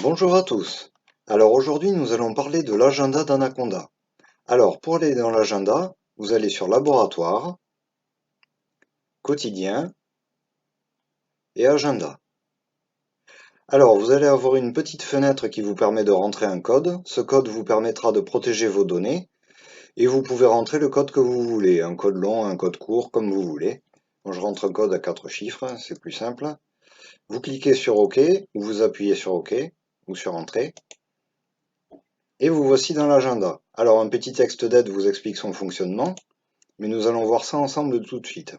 Bonjour à tous. Alors aujourd'hui nous allons parler de l'agenda d'Anaconda. Alors pour aller dans l'agenda, vous allez sur Laboratoire, Quotidien et Agenda. Alors vous allez avoir une petite fenêtre qui vous permet de rentrer un code. Ce code vous permettra de protéger vos données et vous pouvez rentrer le code que vous voulez, un code long, un code court, comme vous voulez. Moi je rentre un code à 4 chiffres, c'est plus simple. Vous cliquez sur OK ou vous appuyez sur OK ou sur Entrée. Et vous voici dans l'agenda. Alors un petit texte d'aide vous explique son fonctionnement, mais nous allons voir ça ensemble tout de suite.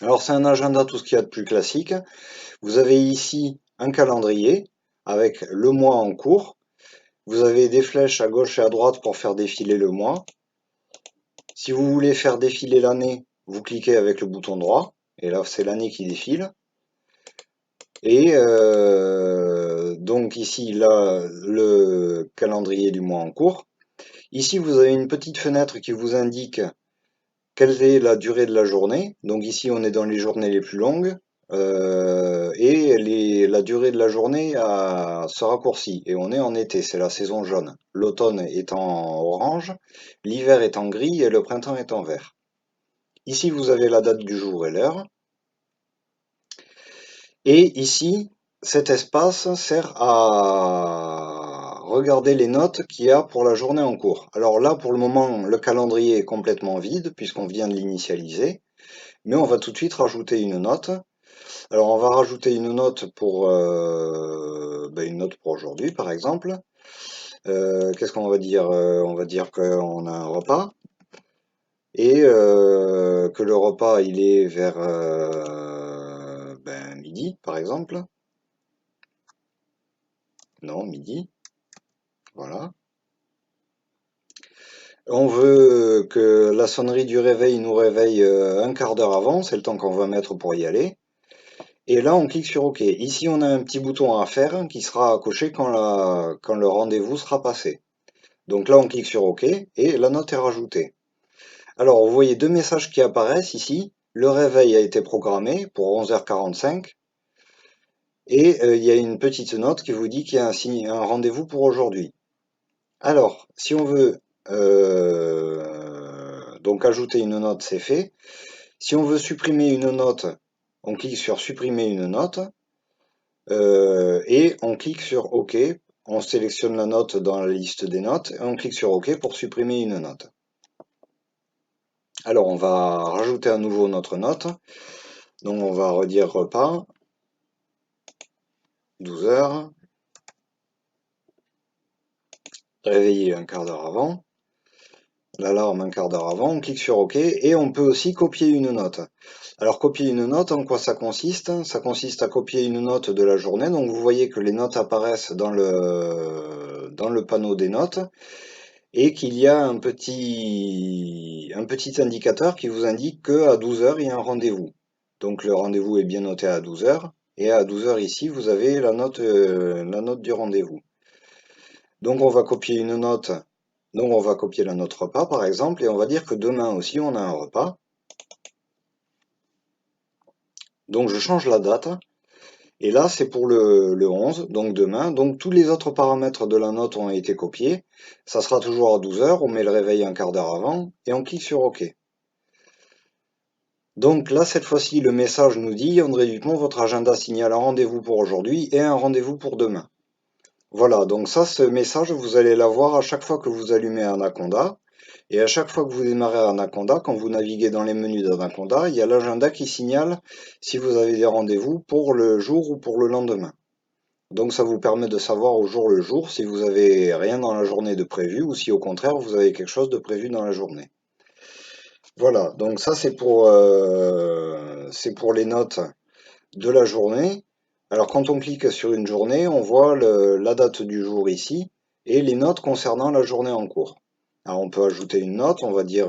Alors c'est un agenda tout ce qu'il y a de plus classique. Vous avez ici un calendrier avec le mois en cours. Vous avez des flèches à gauche et à droite pour faire défiler le mois. Si vous voulez faire défiler l'année, vous cliquez avec le bouton droit, et là c'est l'année qui défile. Et donc ici, là, le calendrier du mois en cours. Ici, vous avez une petite fenêtre qui vous indique quelle est la durée de la journée. Donc ici, on est dans les journées les plus longues. La durée de la journée se raccourcit. Et on est en été, c'est la saison jaune. L'automne est en orange, l'hiver est en gris et le printemps est en vert. Ici, vous avez la date du jour et l'heure. Et ici, cet espace sert à regarder les notes qu'il y a pour la journée en cours. Alors là, pour le moment, le calendrier est complètement vide puisqu'on vient de l'initialiser. Mais on va tout de suite rajouter une note. Alors on va rajouter une note pour aujourd'hui, par exemple. Qu'est-ce qu'on va dire? On va dire qu'on a un repas et que le repas il est vers midi, par exemple. Non, midi. Voilà. On veut que la sonnerie du réveil nous réveille un quart d'heure avant, c'est le temps qu'on va mettre pour y aller. Et là, on clique sur OK. Ici, on a un petit bouton à faire qui sera coché quand le rendez-vous sera passé. Donc là, on clique sur OK et la note est rajoutée. Alors, vous voyez deux messages qui apparaissent ici. Le réveil a été programmé pour 11h45 et il y a une petite note qui vous dit qu'il y a un rendez-vous pour aujourd'hui. Alors, si on veut donc ajouter une note, c'est fait. Si on veut supprimer une note, on clique sur supprimer une note et on clique sur OK. On sélectionne la note dans la liste des notes et on clique sur OK pour supprimer une note. Alors on va rajouter à nouveau notre note. Donc on va redire repas, 12 heures, réveiller un quart d'heure avant, l'alarme un quart d'heure avant, on clique sur OK et on peut aussi copier une note. Alors copier une note, en quoi ça consiste? Ça consiste à copier une note de la journée. Donc vous voyez que les notes apparaissent dans le panneau des notes et qu'il y a un petit indicateur qui vous indique qu'à 12 heures il y a un rendez-vous. Donc le rendez-vous est bien noté à 12 heures et à 12 heures ici vous avez la note du rendez-vous. Donc on va copier une note, donc on va copier la note repas par exemple et on va dire que demain aussi on a un repas. Donc je change la date et là c'est pour le 11, donc demain. Donc tous les autres paramètres de la note ont été copiés. Ça sera toujours à 12 heures, on met le réveil un quart d'heure avant et on clique sur OK. Donc là, cette fois-ci, le message nous dit André Dupont, votre agenda signale un rendez-vous pour aujourd'hui et un rendez-vous pour demain. Voilà, donc ça, ce message, vous allez l'avoir à chaque fois que vous allumez Anaconda. Et à chaque fois que vous démarrez Anaconda, quand vous naviguez dans les menus d'Anaconda, il y a l'agenda qui signale si vous avez des rendez-vous pour le jour ou pour le lendemain. Donc ça vous permet de savoir au jour le jour si vous avez rien dans la journée de prévu ou si au contraire vous avez quelque chose de prévu dans la journée. Voilà, donc ça c'est pour les notes de la journée. Alors quand on clique sur une journée, on voit la date du jour ici et les notes concernant la journée en cours. Alors on peut ajouter une note, on va dire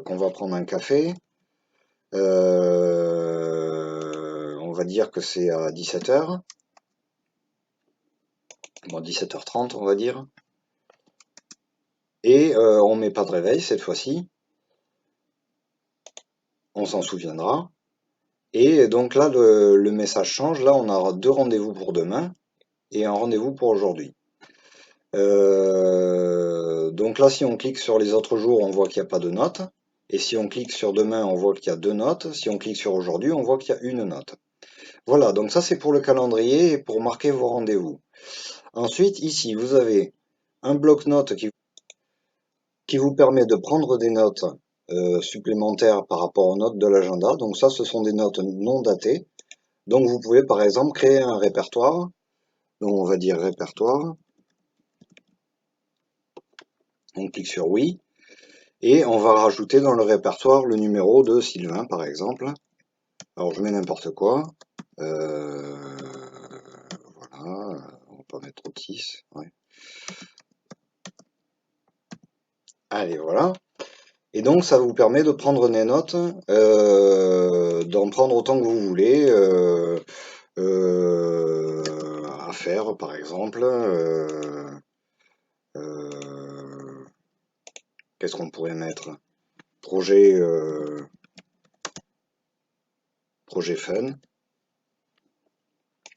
qu'on va prendre un café. On va dire que c'est à 17h. Bon, 17h30 on va dire. Et on met pas de réveil cette fois-ci. On s'en souviendra. Et donc là, le message change. Là, on aura deux rendez-vous pour demain. et un rendez-vous pour aujourd'hui. Donc là, si on clique sur les autres jours, on voit qu'il n'y a pas de note. Et si on clique sur demain, on voit qu'il y a 2 notes. Si on clique sur aujourd'hui, on voit qu'il y a une note. Voilà, donc ça c'est pour le calendrier et pour marquer vos rendez-vous. Ensuite, ici, vous avez un bloc-notes qui vous permet de prendre des notes supplémentaires par rapport aux notes de l'agenda. Donc ça, ce sont des notes non datées. Donc vous pouvez par exemple créer un répertoire. Donc on va dire répertoire. On clique sur oui. Et on va rajouter dans le répertoire le numéro de Sylvain par exemple. Alors je mets n'importe quoi. Voilà, on va pas mettre trop de 6. Ouais. Allez, voilà. Et donc ça vous permet de prendre des notes, d'en prendre autant que vous voulez, à faire par exemple. Qu'est-ce qu'on pourrait mettre? Projet, projet fun.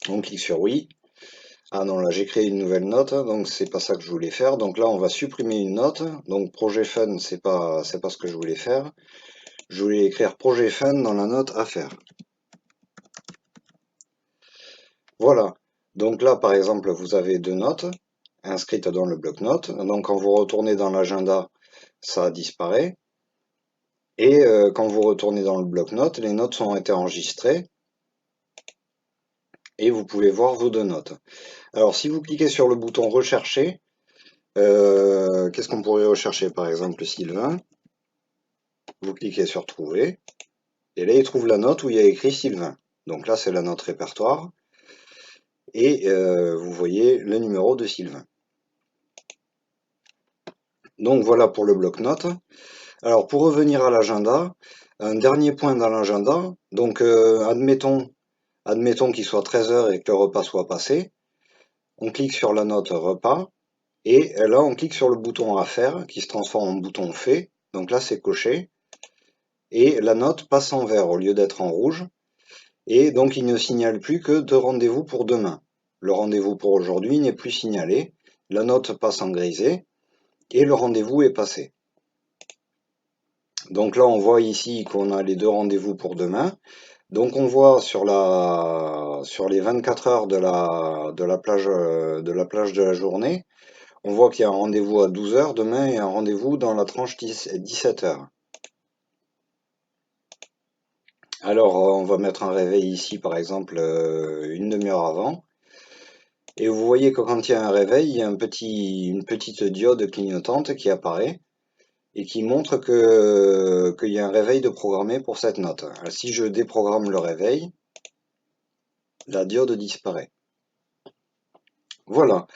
On clique sur oui. Ah non, là j'ai créé une nouvelle note, donc c'est pas ça que je voulais faire. Donc là on va supprimer une note. Donc projet fun, c'est pas ce que je voulais faire. Je voulais écrire projet fun dans la note à faire. Voilà. Donc là par exemple vous avez 2 notes inscrites dans le bloc-notes. Donc quand vous retournez dans l'agenda, ça disparaît. Et quand vous retournez dans le bloc-notes, les notes ont été enregistrées et vous pouvez voir vos 2 notes. Alors si vous cliquez sur le bouton rechercher, qu'est-ce qu'on pourrait rechercher? Par exemple Sylvain. Vous cliquez sur trouver. Et là il trouve la note où il y a écrit Sylvain. Donc là c'est la note répertoire. Et vous voyez le numéro de Sylvain. Donc voilà pour le bloc-notes. Alors pour revenir à l'agenda, un dernier point dans l'agenda. Donc admettons qu'il soit 13 heures et que le repas soit passé. On clique sur la note repas. Et là, on clique sur le bouton à faire qui se transforme en bouton fait. Donc là, c'est coché. Et la note passe en vert au lieu d'être en rouge. Et donc, il ne signale plus que 2 rendez-vous pour demain. Le rendez-vous pour aujourd'hui n'est plus signalé. La note passe en grisé. Et le rendez-vous est passé. Donc là, on voit ici qu'on a les 2 rendez-vous pour demain. Donc on voit sur les 24 heures de la plage de la journée, on voit qu'il y a un rendez-vous à 12 heures demain et un rendez-vous dans la tranche 17 heures. Alors on va mettre un réveil ici par exemple une demi-heure avant. Et vous voyez que quand il y a un réveil, il y a une petite diode clignotante qui apparaît et qui montre qu'il y a un réveil de programmé pour cette note. Alors, si je déprogramme le réveil, la diode disparaît. Voilà.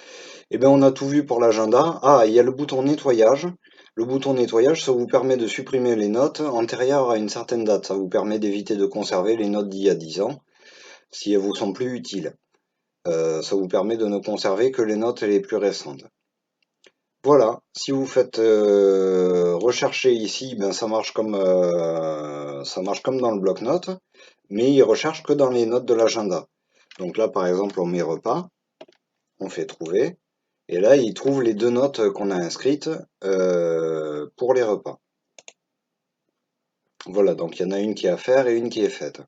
Et bien on a tout vu pour l'agenda. Ah, il y a le bouton nettoyage. Le bouton nettoyage, ça vous permet de supprimer les notes antérieures à une certaine date. Ça vous permet d'éviter de conserver les notes d'il y a 10 ans, si elles vous sont plus utiles. Ça vous permet de ne conserver que les notes les plus récentes. Voilà, si vous faites rechercher ici, ben ça marche comme dans le bloc-notes, mais il recherche que dans les notes de l'agenda. Donc là, par exemple, on met repas, on fait trouver. Et là, il trouve les 2 notes qu'on a inscrites pour les repas. Voilà, donc il y en a une qui est à faire et une qui est faite.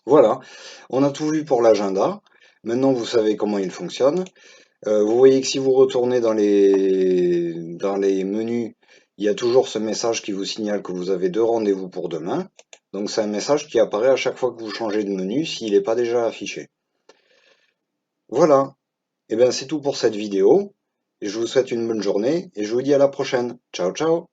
Voilà, on a tout vu pour l'agenda. Maintenant, vous savez comment il fonctionne. Vous voyez que si vous retournez dans les menus, il y a toujours ce message qui vous signale que vous avez 2 rendez-vous pour demain. Donc c'est un message qui apparaît à chaque fois que vous changez de menu s'il n'est pas déjà affiché. Voilà. Et bien c'est tout pour cette vidéo. Et je vous souhaite une bonne journée et je vous dis à la prochaine. Ciao ciao.